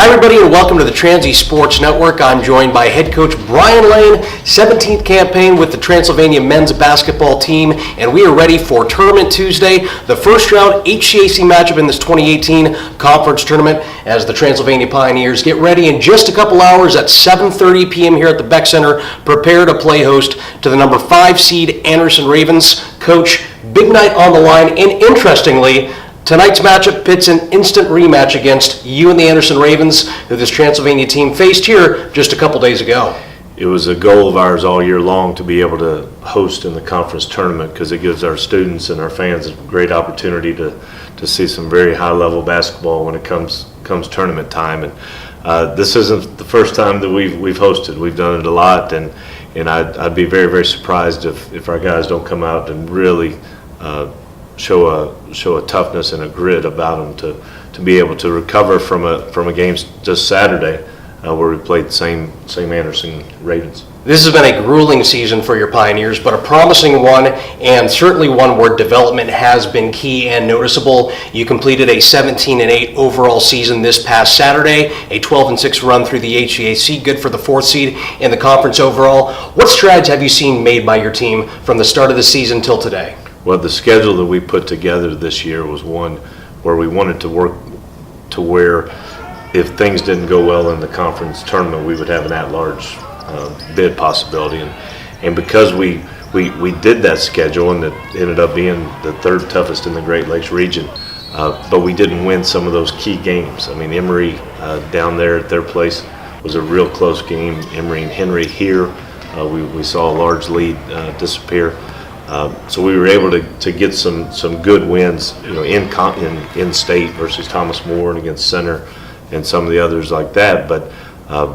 Hi everybody and welcome to the Transy Sports Network. I'm joined by head coach Brian Lane, 17th campaign with the Transylvania men's basketball team, and we are ready for Tournament Tuesday, the first round HCAC matchup in this 2018 conference tournament as the Transylvania Pioneers get ready in just a couple hours at 7:30 p.m. here at the Beck Center, prepare to play host to the number 5 seed Anderson Ravens. Coach, big night on the line, and interestingly, tonight's matchup pits an instant rematch against you and the Anderson Ravens, who this Transylvania team faced here just a couple days ago. It was a goal of ours all year long to be able to host in the conference tournament because it gives our students and our fans a great opportunity to see some very high-level basketball when it comes tournament time. And this isn't the first time that we've hosted. We've done it a lot, and I'd be very, very surprised if our guys don't come out and really show a toughness and a grit about them to be able to recover from a game just Saturday where we played the same Anderson Ravens. This has been a grueling season for your Pioneers, but a promising one, and certainly one where development has been key and noticeable. You completed a 17-8 overall season this past Saturday, a 12-6 run through the HCAC, good for the 4th seed in the conference overall. What strides have you seen made by your team from the start of the season till today? Well, the schedule that we put together this year was one where we wanted to work to where if things didn't go well in the conference tournament, we would have an at-large bid possibility. And because we did that schedule, and it ended up being the 3rd toughest in the Great Lakes region, but we didn't win some of those key games. I mean, Emory down there at their place was a real close game. Emory and Henry here, we saw a large lead disappear. So we were able to get some good wins, in state versus Thomas More and against Center and some of the others like that. But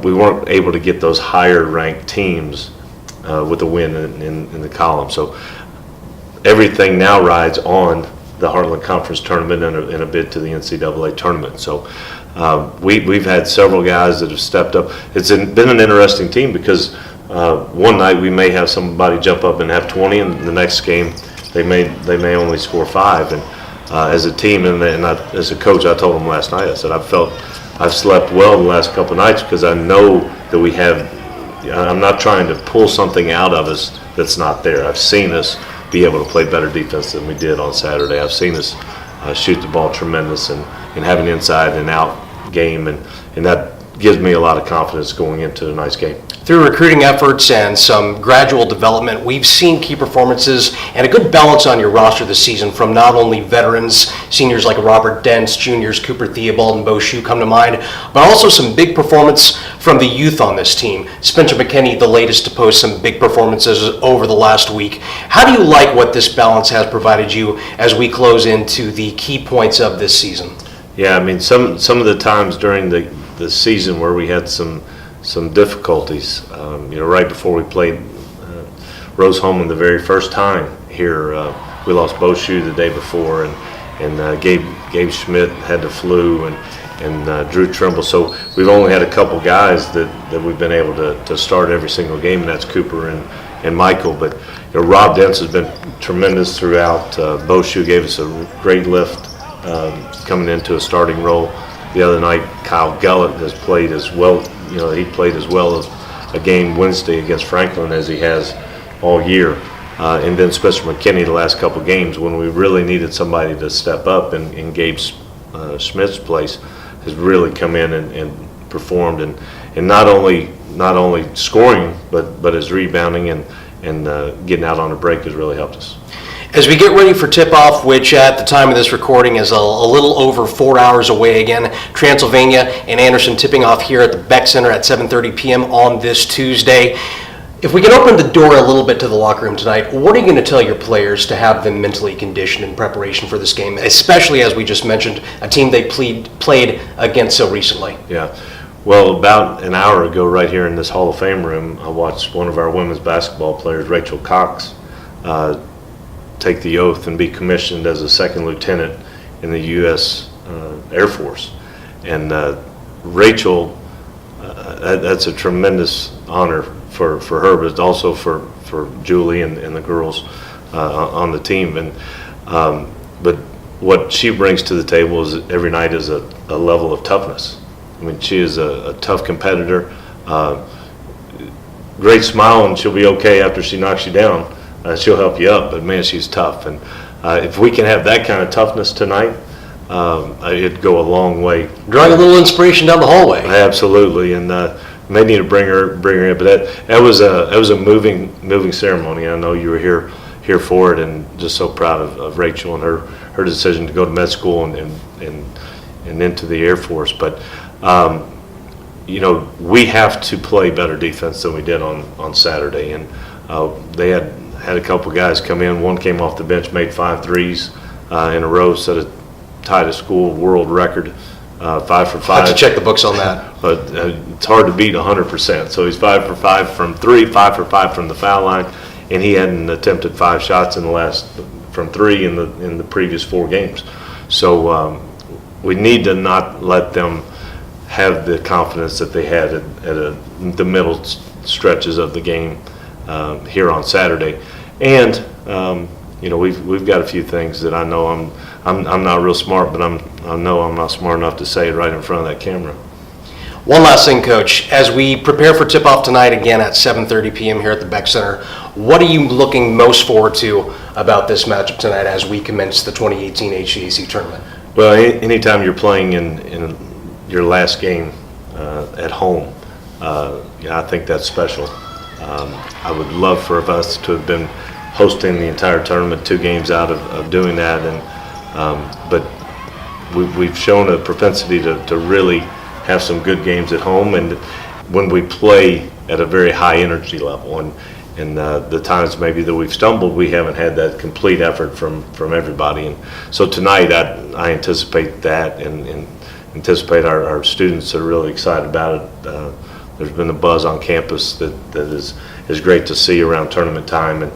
we weren't able to get those higher ranked teams with a win in the column. So everything now rides on the Heartland Conference Tournament and a bid to the NCAA tournament. So we've had several guys that have stepped up. It's been an interesting team because one night we may have somebody jump up and have 20, and the next game they may only score 5. And as a team and as a coach, I told them last night, I said I've slept well the last couple of nights because I know that we have. I'm not trying to pull something out of us that's not there. I've seen us be able to play better defense than we did on Saturday. I've seen us shoot the ball tremendous and have an inside and out game, and that gives me a lot of confidence going into a nice game. Through recruiting efforts and some gradual development, we've seen key performances and a good balance on your roster this season from not only veterans, seniors like Robert Dents, juniors Cooper Theobald and Bo Shue come to mind, but also some big performance from the youth on this team. Spencer McKinney, the latest to post some big performances over the last week. How do you like what this balance has provided you as we close into the key points of this season? Yeah, I mean, some of the times during the season where we had some difficulties, right before we played Rose-Hulman the very first time here, we lost Bo Shue the day before, and Gabe Schmidt had the flu, and Drew Trimble. So we've only had a couple guys that we've been able to start every single game, and that's Cooper and Michael. But Rob Dents has been tremendous throughout. Bo Shue gave us a great lift coming into a starting role. The other night, Kyle Gullett has played as well. He played as well as a game Wednesday against Franklin as he has all year. And then Spencer McKinney the last couple games when we really needed somebody to step up in Gabe Schmidt's place has really come in and performed and not only scoring but his rebounding and getting out on a break has really helped us. As we get ready for tip-off, which at the time of this recording is a little over 4 hours away again, Transylvania and Anderson tipping off here at the Beck Center at 7:30 p.m. on this Tuesday. If we can open the door a little bit to the locker room tonight, what are you going to tell your players to have them mentally conditioned in preparation for this game, especially as we just mentioned, a team they played against so recently? Yeah. Well, about an hour ago right here in this Hall of Fame room, I watched one of our women's basketball players, Rachel Cox, take the oath and be commissioned as a 2nd lieutenant in the U.S. Air Force. And Rachel, that's a tremendous honor for her, but also for Julie and the girls on the team. And but what she brings to the table is every night is a level of toughness. I mean, she is a tough competitor. Great smile, and she'll be okay after she knocks you down. She'll help you up, but man, she's tough. And if we can have that kind of toughness tonight, it'd go a long way. Drawing a little inspiration down the hallway. Absolutely, and may need to bring her in. But that was a moving ceremony. I know you were here for it, and just so proud of Rachel and her decision to go to med school and into the Air Force. But we have to play better defense than we did on Saturday, and they had a couple guys come in. One came off the bench, made 5 threes in a row, tied a school world record, 5 for 5. I have to check the books on that. But it's hard to beat 100%. So he's 5 for 5 from 3, 5 for 5 from the foul line, and he hadn't attempted 5 shots from 3 in the previous 4 games. So we need to not let them have the confidence that they had at the middle stretches of the game here on Saturday. And we've got a few things that I know I'm not real smart, but I know I'm not smart enough to say it right in front of that camera. One last thing, Coach. As we prepare for tip-off tonight again at 7:30 p.m. here at the Beck Center, what are you looking most forward to about this matchup tonight as we commence the 2018 HCAC Tournament? Well, anytime you're playing in your last game at home, I think that's special. I would love for us to have been hosting the entire tournament, 2 games out of doing that, but we've shown a propensity to really have some good games at home, and when we play at a very high energy level, and the times maybe that we've stumbled, we haven't had that complete effort from everybody. And so tonight I anticipate that, and anticipate our students are really excited about it. There's been a buzz on campus that is great to see around tournament time,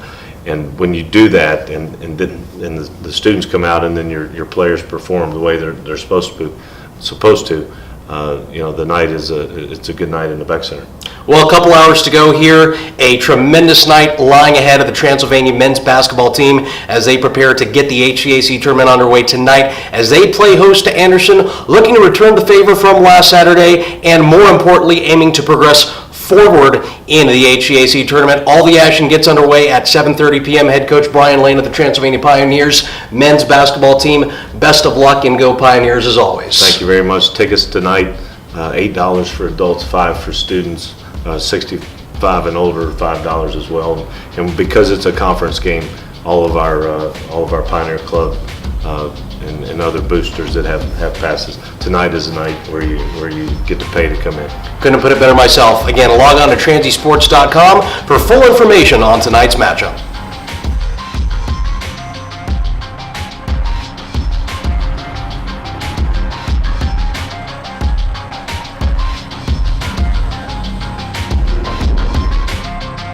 and when you do that, and the students come out, and then your players perform the way they're supposed to. The night it's a good night in the Beck Center. Well, a couple hours to go here. A tremendous night lying ahead of the Transylvania men's basketball team as they prepare to get the HCAC tournament underway tonight as they play host to Anderson, looking to return the favor from last Saturday, and more importantly, aiming to progress forward in the HCAC tournament. All the action gets underway at 7:30 p.m. Head coach Brian Lane of the Transylvania Pioneers men's basketball team. Best of luck, and go Pioneers as always. Thank you very much. Tickets tonight, $8 for adults, $5 for students, 65 and older, $5 as well. And because it's a conference game, all of our Pioneer Club and other boosters that have passes, tonight is a night where you get to pay to come in. Couldn't put it better myself. Again, log on to transysports.com for full information on tonight's matchup.